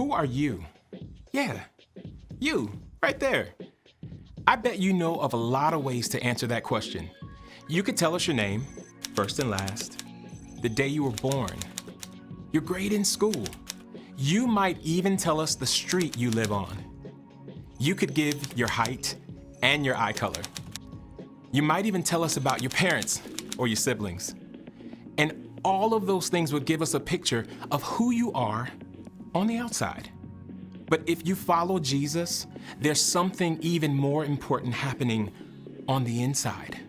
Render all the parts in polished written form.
Who are you? Yeah, you, right there. I bet you know of a lot of ways to answer that question. You could tell us your name, first and last, the day you were born, your grade in school. You might even tell us the street you live on. You could give your height and your eye color. You might even tell us about your parents or your siblings. And all of those things would give us a picture of who you are on the outside. But if you follow Jesus, there's something even more important happening on the inside.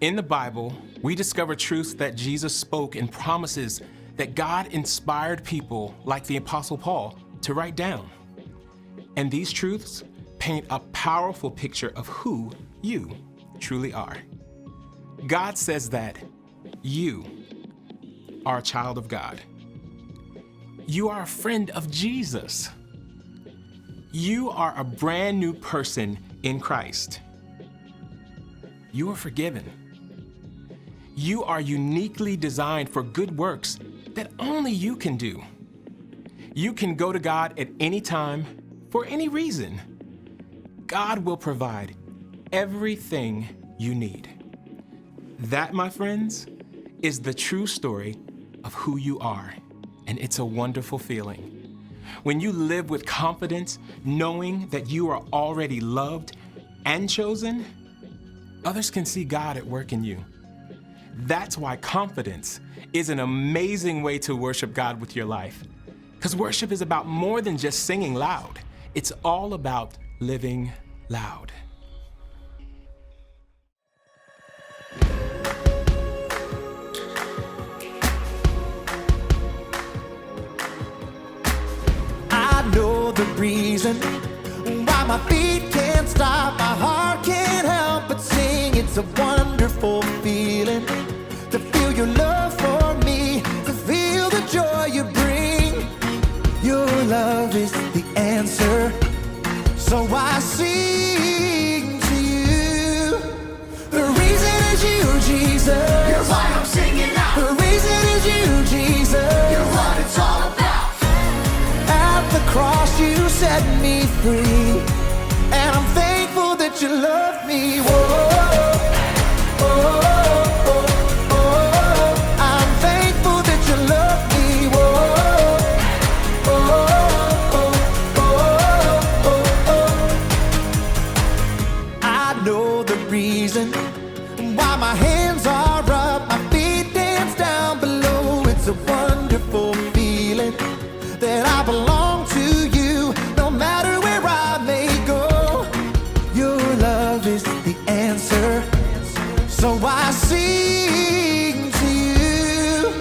In the Bible, we discover truths that Jesus spoke and promises that God inspired people like the Apostle Paul to write down. And these truths paint a powerful picture of who you truly are. God says that you are a child of God. You are a friend of Jesus. You are a brand new person in Christ. You are forgiven. You are uniquely designed for good works that only you can do. You can go to God at any time, for any reason. God will provide everything you need. That, my friends, is the true story of who you are, and it's a wonderful feeling. When you live with confidence, knowing that you are already loved and chosen, others can see God at work in you. That's why confidence is an amazing way to worship God with your life. Because worship is about more than just singing loud. It's all about living loud. I know the reason why my feet can't stop, my heart can't help but sing. It's a wonderful feeling to feel your love for me, to feel the joy you bring. Your love is the answer, so I sing to you. The reason is you, Jesus. You're why I'm singing now. The reason is you, Jesus. You're what it's all about. At the cross you set me free, and I'm thankful that you love me. Whoa, oh, oh, oh. I'm thankful that you love me. Whoa, oh, oh, oh, oh, oh. I know the reason why my hands are up, my feet dance down below. It's a wonderful feeling that I belong to you, no matter where I may go. Your love is the answer, so I sing to you.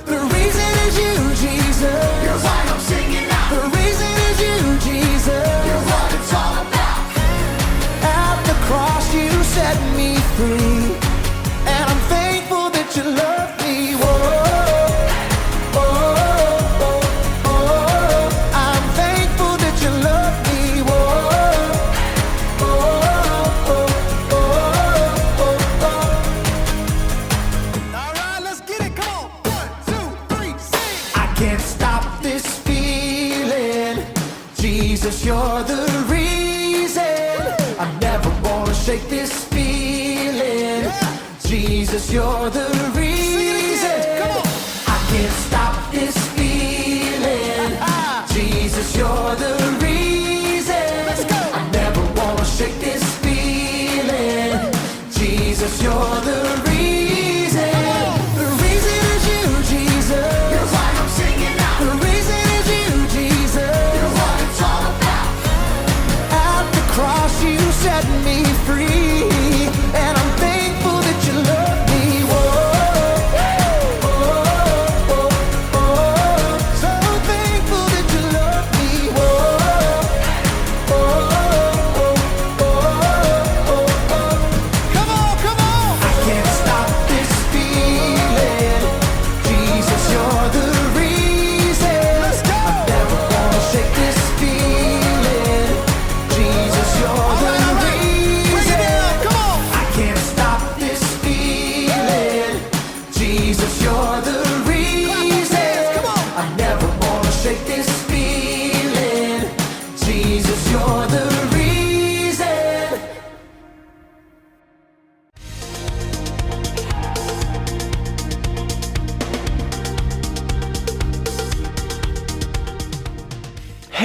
The reason is you, Jesus. You're why I'm singing now. The reason is you, Jesus. You're what it's all about. At the cross you set me free, and I'm thankful that you love me. Whoa. Jesus, you're the reason. I never wanna shake this feeling. Jesus, you're the reason. I can't stop this feeling. Jesus, you're the reason. I never wanna shake this feeling. Jesus, you're the reason. The reason is you, Jesus. You're why I'm singing now. The reason is you, Jesus. You're what it's all about. At the cross you set me free, and I'm thankful that you love me. Whoa.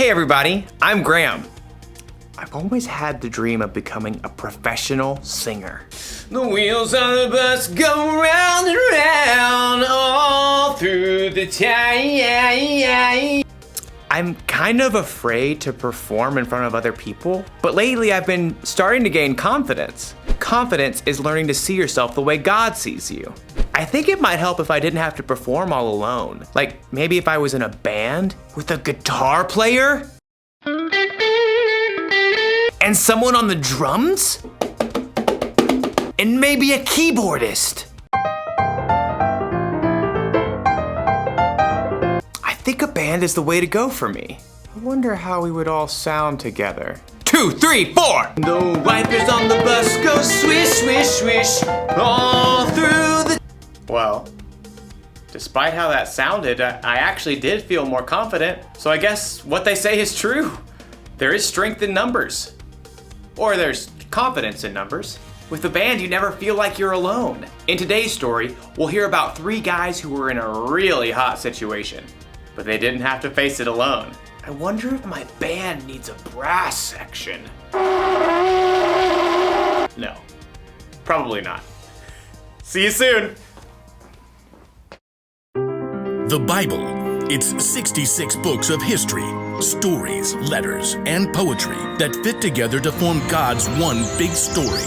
Hey everybody, I'm Graham. I've always had the dream of becoming a professional singer. The wheels on the bus go round and round all through the town. I'm kind of afraid to perform in front of other people, but lately I've been starting to gain confidence. Confidence is learning to see yourself the way God sees you. I think it might help if I didn't have to perform all alone. Like maybe if I was in a band with a guitar player and someone on the drums and maybe a keyboardist. I think a band is the way to go for me. I wonder how we would all sound together. 2, 3, 4! The wipers on the bus go swish, swish, swish all through the... Well, despite how that sounded, I actually did feel more confident. So I guess what they say is true. There is strength in numbers. Or there's confidence in numbers. With the band, you never feel like you're alone. In today's story, we'll hear about 3 guys who were in a really hot situation, but they didn't have to face it alone. I wonder if my band needs a brass section. No, probably not. See you soon. The Bible. It's 66 books of history, stories, letters, and poetry that fit together to form God's one big story.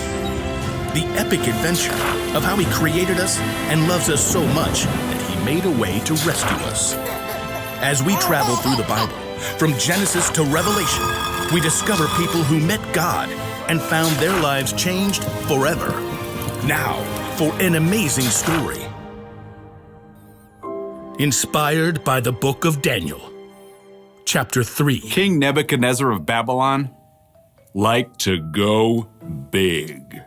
The epic adventure of how He created us and loves us so much that He made a way to rescue us. As we travel through the Bible, from Genesis to Revelation, we discover people who met God and found their lives changed forever. Now, for an amazing story. Inspired by the book of Daniel. Chapter 3. King Nebuchadnezzar of Babylon liked to go big.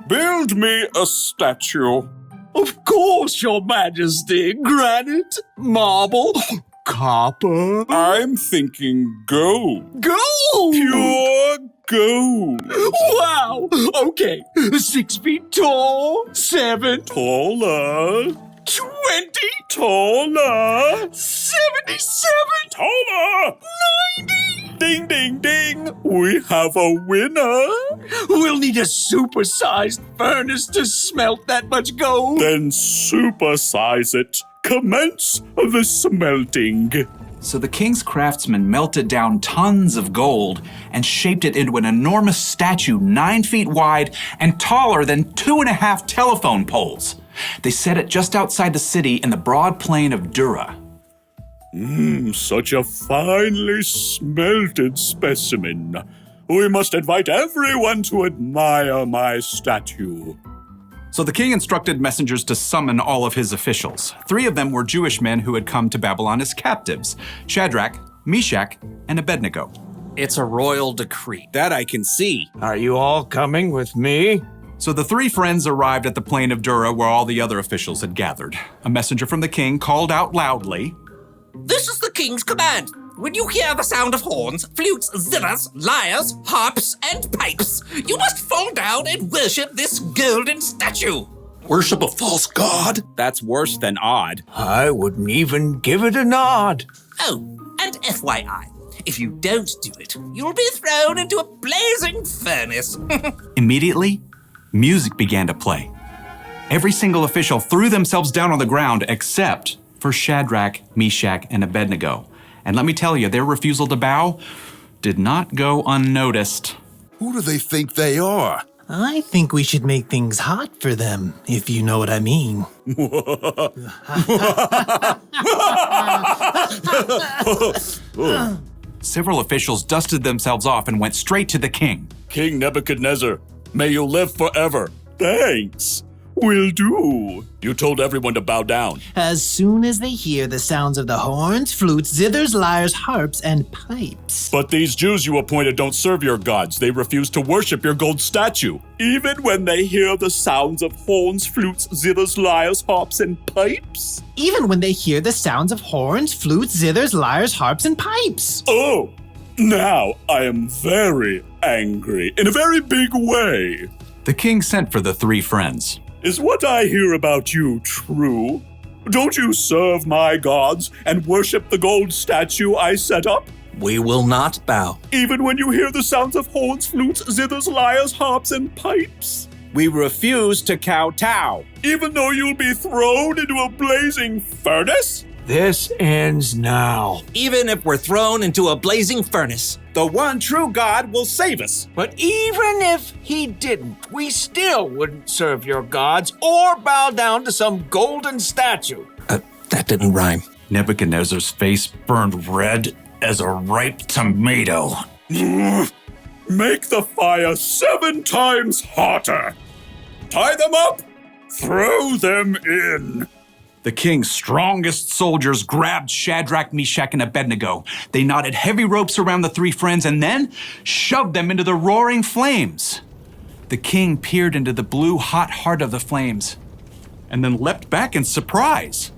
Build me a statue. Of course, Your Majesty. Granite, marble, copper. I'm thinking gold. Gold! Pure gold. Wow! Okay, 6 feet tall, 7 taller. 20 taller, 77 taller, 90. Ding, ding, ding. We have a winner. We'll need a supersized furnace to smelt that much gold. Then supersize it. Commence the smelting. So the king's craftsmen melted down tons of gold and shaped it into an enormous statue 9 feet wide and taller than 2.5 telephone poles. They set it just outside the city in the broad plain of Dura. Such a finely smelted specimen. We must invite everyone to admire my statue. So the king instructed messengers to summon all of his officials. 3 of them were Jewish men who had come to Babylon as captives: Shadrach, Meshach, and Abednego. It's a royal decree. That I can see. Are you all coming with me? So the 3 friends arrived at the plain of Dura where all the other officials had gathered. A messenger from the king called out loudly, This is the king's command. When you hear the sound of horns, flutes, zithers, lyres, harps, and pipes, you must fall down and worship this golden statue. Worship a false god? That's worse than odd. I wouldn't even give it a nod. Oh, and FYI, if you don't do it, you'll be thrown into a blazing furnace. Immediately, music began to play. Every single official threw themselves down on the ground except for Shadrach, Meshach, and Abednego. And let me tell you, their refusal to bow did not go unnoticed. Who do they think they are? I think we should make things hot for them, if you know what I mean. Several officials dusted themselves off and went straight to the king. King Nebuchadnezzar, may you live forever. Thanks. Will do. You told everyone to bow down. As soon as they hear the sounds of the horns, flutes, zithers, lyres, harps, and pipes. But these Jews you appointed don't serve your gods. They refuse to worship your gold statue. Even when they hear the sounds of horns, flutes, zithers, lyres, harps, and pipes? Even when they hear the sounds of horns, flutes, zithers, lyres, harps, and pipes. Oh, now I am very angry in a very big way. The king sent for the 3 friends. Is what I hear about you true? Don't you serve my gods and worship the gold statue I set up? We will not bow. Even when you hear the sounds of horns, flutes, zithers, lyres, harps, and pipes. We refuse to kowtow. Even though you'll be thrown into a blazing furnace? This ends now. Even if we're thrown into a blazing furnace. The one true God will save us. But even if he didn't, we still wouldn't serve your gods or bow down to some golden statue. That didn't rhyme. Nebuchadnezzar's face burned red as a ripe tomato. Make the fire 7 times hotter. Tie them up. Throw them in. The king's strongest soldiers grabbed Shadrach, Meshach, and Abednego. They knotted heavy ropes around the 3 friends and then shoved them into the roaring flames. The king peered into the blue, hot heart of the flames and then leapt back in surprise.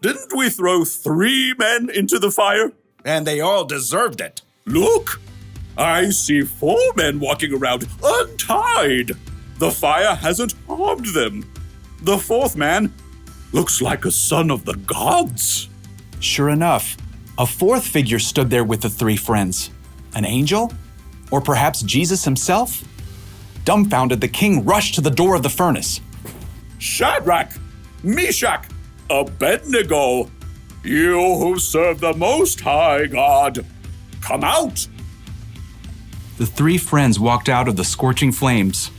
Didn't we throw 3 men into the fire? And they all deserved it. Look, I see 4 men walking around untied. The fire hasn't harmed them. The 4th man looks like a son of the gods. Sure enough, a 4th figure stood there with the 3 friends. An angel? Or perhaps Jesus himself? Dumbfounded, the king rushed to the door of the furnace. Shadrach, Meshach, Abednego, you who serve the Most High God, come out. The 3 friends walked out of the scorching flames,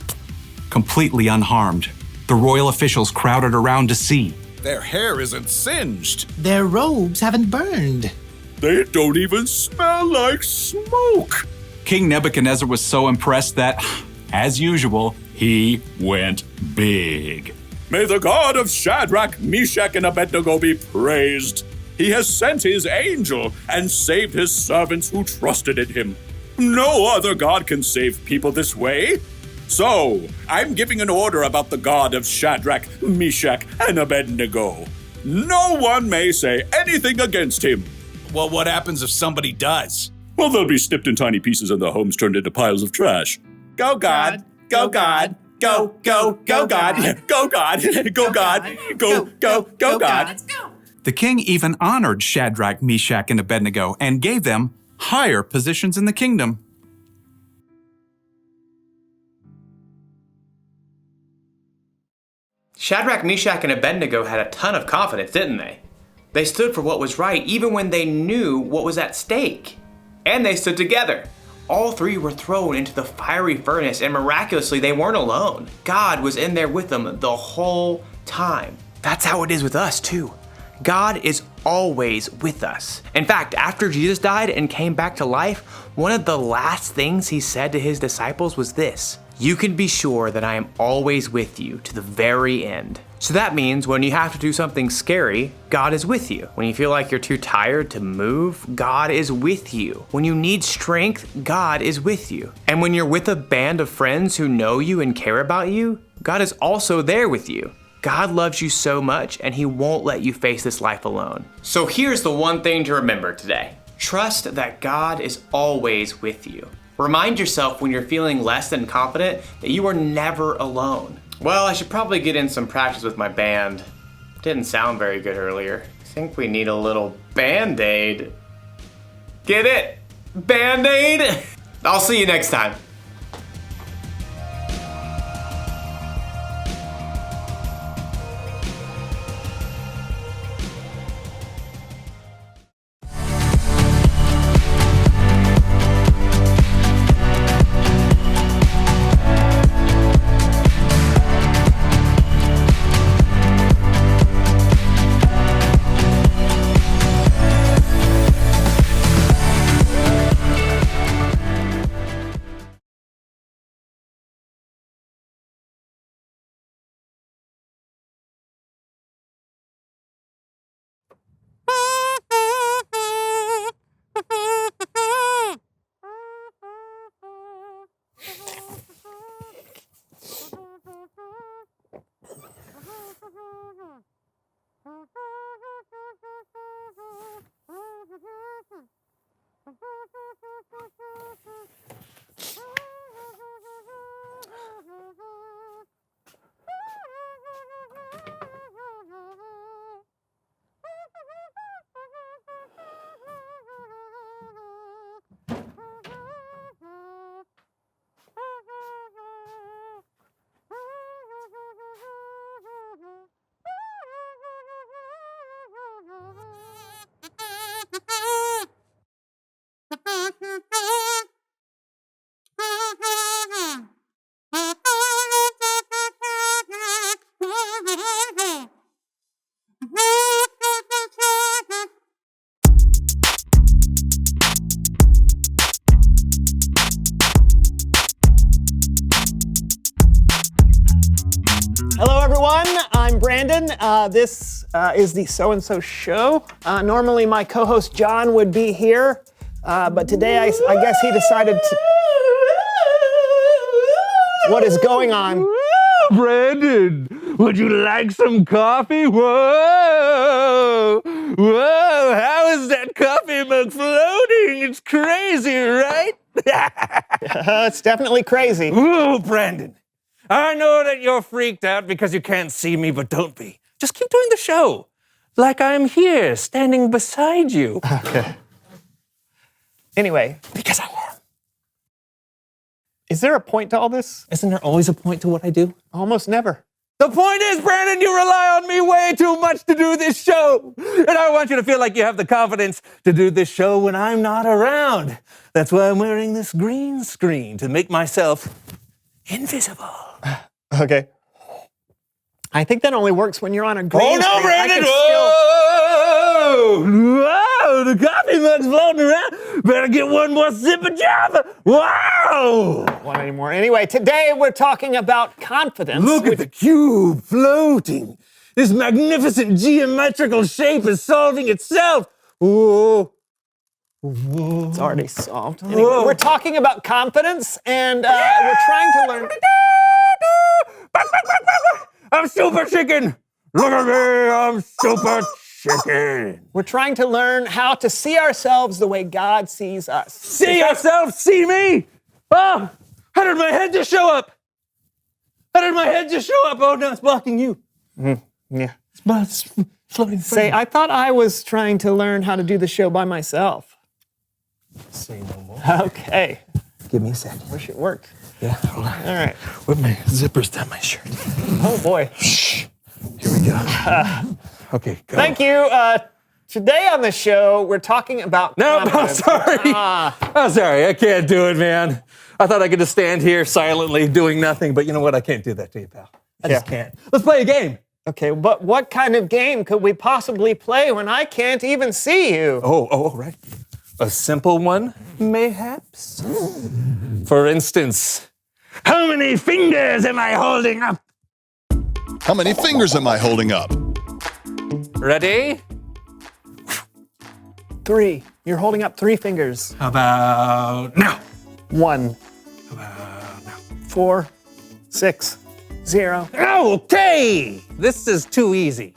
completely unharmed. The royal officials crowded around to see. Their hair isn't singed. Their robes haven't burned. They don't even smell like smoke. King Nebuchadnezzar was so impressed that, as usual, he went big. May the God of Shadrach, Meshach, and Abednego be praised. He has sent his angel and saved his servants who trusted in him. No other God can save people this way. So, I'm giving an order about the God of Shadrach, Meshach, and Abednego. No one may say anything against him. Well, what happens if somebody does? Well, they'll be snipped in tiny pieces and their homes turned into piles of trash. Go God, go God, go, go, go God, go God, go God, go, go God. The king even honored Shadrach, Meshach, and Abednego and gave them higher positions in the kingdom. Shadrach, Meshach, and Abednego had a ton of confidence, didn't they? They stood for what was right even when they knew what was at stake. And they stood together. All 3 were thrown into the fiery furnace, and miraculously they weren't alone. God was in there with them the whole time. That's how it is with us too. God is always with us. In fact, after Jesus died and came back to life, one of the last things he said to his disciples was this: "You can be sure that I am always with you to the very end." So that means when you have to do something scary, God is with you. When you feel like you're too tired to move, God is with you. When you need strength, God is with you. And when you're with a band of friends who know you and care about you, God is also there with you. God loves you so much, and he won't let you face this life alone. So here's the one thing to remember today. Trust that God is always with you. Remind yourself when you're feeling less than confident that you are never alone. Well, I should probably get in some practice with my band. Didn't sound very good earlier. I think we need a little Band-Aid. Get it? Band-Aid? I'll see you next time. everyone. I'm Brandon. This is the So-and-So Show. Normally my co-host John would be here, but today I guess he decided to... What is going on? Brandon, would you like some coffee? Whoa! Whoa! How is that coffee mug floating? It's crazy, right? It's definitely crazy. Ooh, Brandon. I know that you're freaked out because you can't see me, but don't be. Just keep doing the show. Like I'm here, standing beside you. Okay. Anyway. Because I am. Is there a point to all this? Isn't there always a point to what I do? Almost never. The point is, Brandon, you rely on me way too much to do this show. And I want you to feel like you have the confidence to do this show when I'm not around. That's why I'm wearing this green screen, to make myself invisible. Okay. I think that only works when you're on a green Oh, no, screen. Brandon! Whoa! The coffee mug's floating around. Better get one more sip of Java. Wow! Want any more? Anyway, today we're talking about confidence. Look at the cube floating. This magnificent geometrical shape is solving itself. Whoa. Whoa. It's already solved. Anyway, we're talking about confidence, and we're trying to learn... I'm super chicken. Look at me, I'm super chicken. We're trying to learn how to see ourselves the way God sees us. See ourselves, see me? Oh, how did my head just show up? How did my head just show up? Oh, no, it's blocking you. Yeah. It's floating. Say, I thought I was trying to learn how to do the show by myself. Say no more. Okay. Give me a second. Wish it worked. Yeah, hold on. All right. With my zippers down my shirt. Oh, boy. Shh. Here we go. Okay, go. Thank you. Today on the show, we're talking about confidence. I'm sorry. I can't do it, man. I thought I could just stand here silently doing nothing, but you know what? I can't do that to you, pal. I just can't. Let's play a game. Okay, but what kind of game could we possibly play when I can't even see you? Oh, right. A simple one, mayhaps. For instance, how many fingers am I holding up? How many fingers am I holding up? Ready? 3. You're holding up 3 fingers. How about now? 1. How about now? 4, 6, 0. Okay! This is too easy.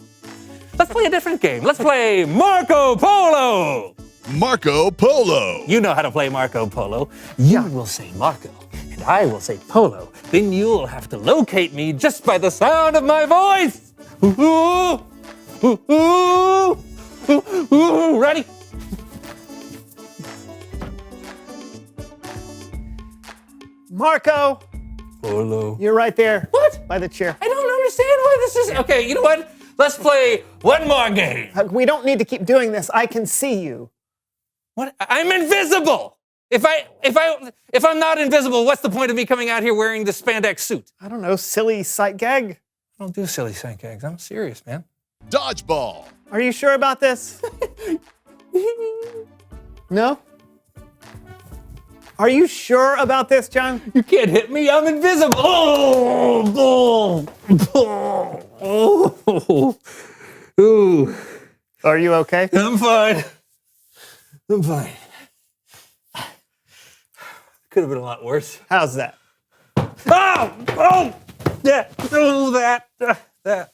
Let's play a different game. Let's play Marco Polo! Marco Polo. You know how to play Marco Polo. You will say Marco, and I will say Polo. Then you'll have to locate me just by the sound of my voice. Ooh, ooh, ooh, ooh, ooh. Ready? Marco, Polo. you're right there. What? By the chair. I don't understand why this is. Okay, you know what? Let's play one more game. We don't need to keep doing this. I can see you. What? I'm invisible. If I'm not invisible, what's the point of me coming out here wearing this spandex suit? I don't know, silly sight gag. I don't do silly sight gags. I'm serious, man. Dodgeball. Are you sure about this? No? Are you sure about this, John? You can't hit me. I'm invisible. Oh. Ooh. Are you okay? I'm fine. I'm fine. Could have been a lot worse. How's that? Oh! Yeah. Oh, that.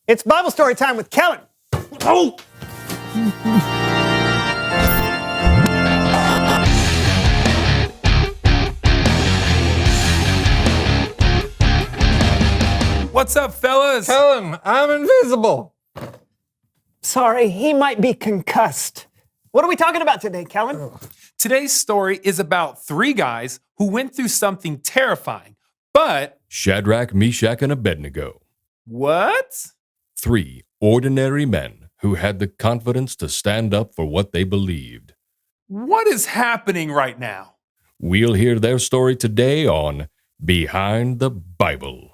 It's Bible story time with Kellen. Oh! What's up, fellas? Tell him I'm invisible. Sorry, he might be concussed. What are we talking about today, Kellen? Today's story is about 3 guys who went through something terrifying, but... Shadrach, Meshach, and Abednego. What? 3 ordinary men who had the confidence to stand up for what they believed. What is happening right now? We'll hear their story today on Behind the Bible.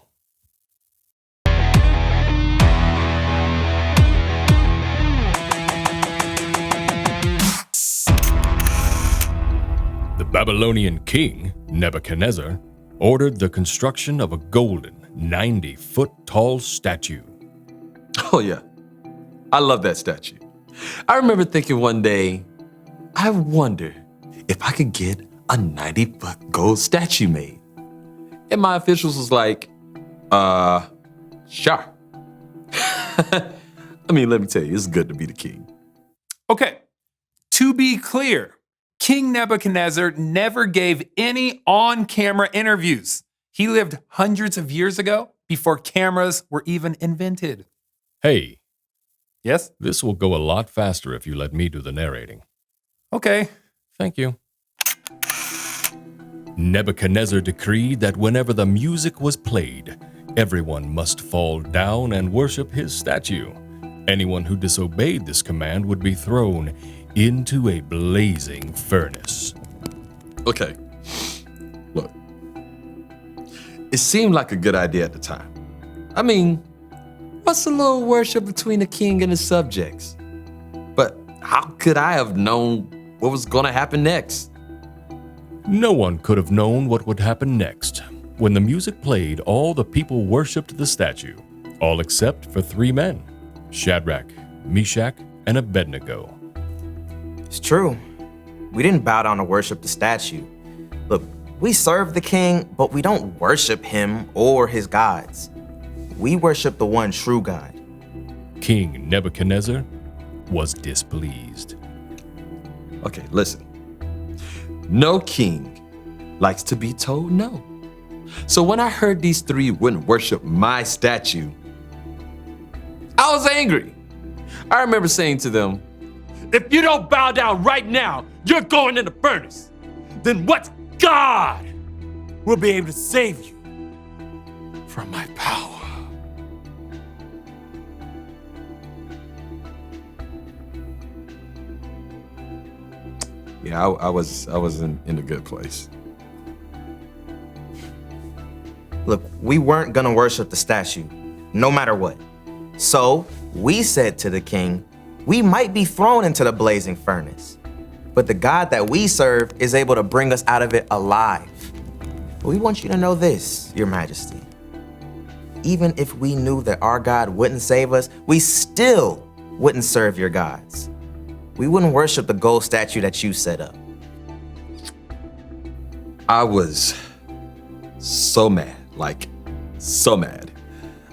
The Babylonian king, Nebuchadnezzar, ordered the construction of a golden 90-foot-tall statue. Oh, yeah. I love that statue. I remember thinking one day, I wonder if I could get a 90-foot gold statue made. And my officials was like, sure. I mean, let me tell you, it's good to be the king. Okay, to be clear, King Nebuchadnezzar never gave any on-camera interviews. He lived hundreds of years ago before cameras were even invented. Hey. Yes? This will go a lot faster if you let me do the narrating. Okay. Thank you. Nebuchadnezzar decreed that whenever the music was played, everyone must fall down and worship his statue. Anyone who disobeyed this command would be thrown into a blazing furnace. Okay, look. It seemed like a good idea at the time. I mean, what's a little worship between the king and his subjects? But how could I have known what was going to happen next? No one could have known what would happen next. When the music played, all the people worshipped the statue, all except for 3 men, Shadrach, Meshach, and Abednego. It's true. We didn't bow down to worship the statue. Look, we serve the king, but we don't worship him or his gods. We worship the one true God. King Nebuchadnezzar was displeased. Okay, listen. No king likes to be told no. So when I heard these 3 wouldn't worship my statue, I was angry. I remember saying to them, if you don't bow down right now, you're going in the furnace. Then what God will be able to save you from my power? Yeah, I was in a good place. Look, we weren't gonna worship the statue, no matter what. So we said to the king, we might be thrown into the blazing furnace, but the God that we serve is able to bring us out of it alive. We want you to know this, Your Majesty. Even if we knew that our God wouldn't save us, we still wouldn't serve your gods. We wouldn't worship the gold statue that you set up. I was so mad, like so mad.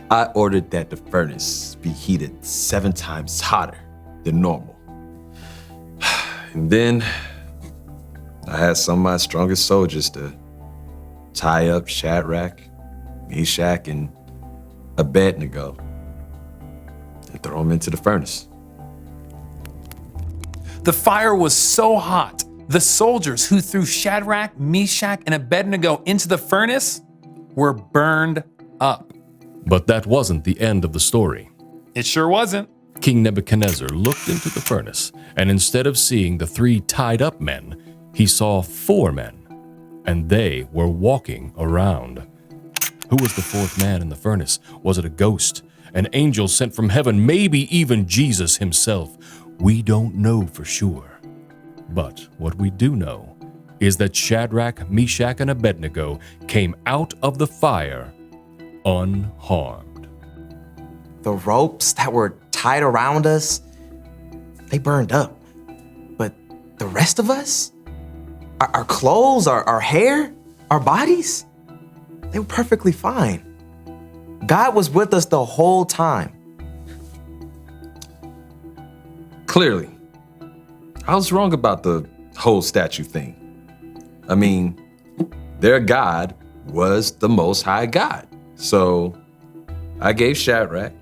I ordered that the furnace be heated 7 times hotter than normal. And then I had some of my strongest soldiers to tie up Shadrach, Meshach, and Abednego and throw them into the furnace. The fire was so hot, the soldiers who threw Shadrach, Meshach, and Abednego into the furnace were burned up. But that wasn't the end of the story. It sure wasn't. King Nebuchadnezzar looked into the furnace, and instead of seeing the 3 tied up men, he saw 4 men, and they were walking around. Who was the 4th man in the furnace? Was it a ghost? An angel sent from heaven? Maybe even Jesus himself? We don't know for sure. But what we do know is that Shadrach, Meshach, and Abednego came out of the fire unharmed. The ropes that were tied around us, they burned up. But the rest of us, our clothes, our hair, our bodies, they were perfectly fine. God was with us the whole time. Clearly, I was wrong about the whole statue thing. I mean, their God was the Most High God. So I gave Shadrach,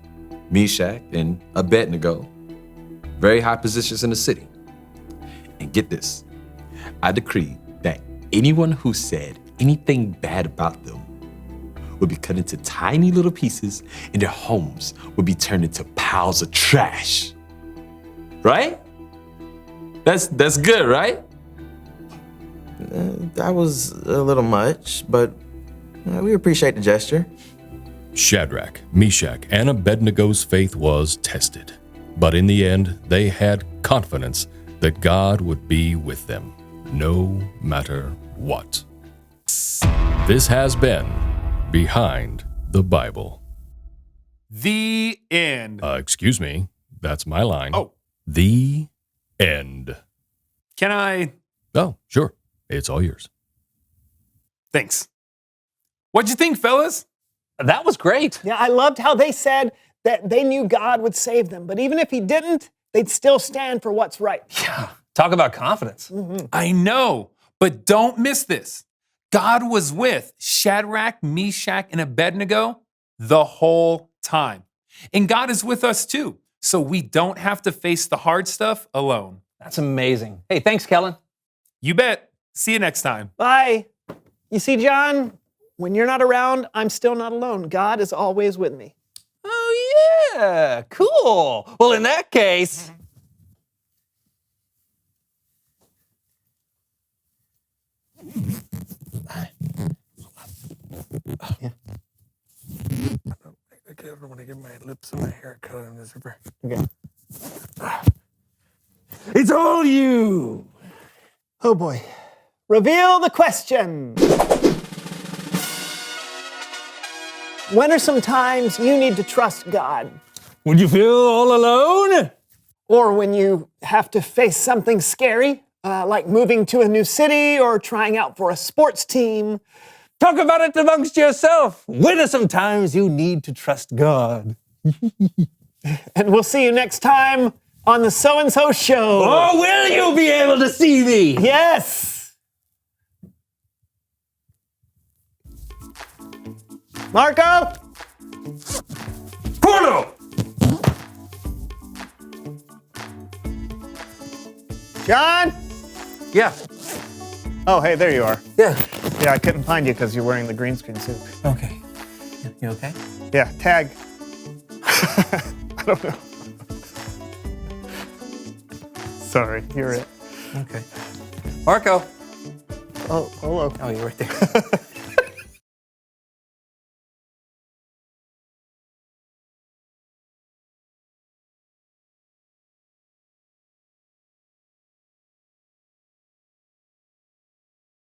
Meshach, and Abednego very high positions in the city. And get this, I decreed that anyone who said anything bad about them would be cut into tiny little pieces and their homes would be turned into piles of trash. Right? That's good, right? That was a little much, but we appreciate the gesture. Shadrach, Meshach, and Abednego's faith was tested. But in the end, they had confidence that God would be with them, no matter what. This has been Behind the Bible. The end. Excuse me. That's my line. Oh. The end. Can I? Oh, sure. It's all yours. Thanks. What'd you think, fellas? That was great. Yeah, I loved how they said that they knew God would save them, but even if he didn't, they'd still stand for what's right. Yeah. Talk about confidence. I know, but don't miss this. God was with Shadrach, Meshach, and Abednego the whole time. And God is with us too, so we don't have to face the hard stuff alone. That's amazing. Hey, thanks, Kellen. You bet. See you next time. Bye. You see, John, when you're not around, I'm still not alone. God is always with me. Oh, yeah. Cool. Well, in that case... Yeah. I don't want to get my lips and my hair cut on the zipper. Okay. It's all you. Oh boy. Reveal the question. When are some times you need to trust God? Would you feel all alone? Or when you have to face something scary, like moving to a new city or trying out for a sports team. Talk about it amongst yourself. When are some times you need to trust God? And we'll see you next time on the So-and-So Show. Oh, will you be able to see me? Yes. Marco? Porno! John? Yeah. Oh, hey, there you are. Yeah. Yeah, I couldn't find you because you're wearing the green screen suit. Okay. You okay? Yeah, tag. I don't know. Sorry, you're it. Okay. Marco. Oh, hello. Oh, you're right there.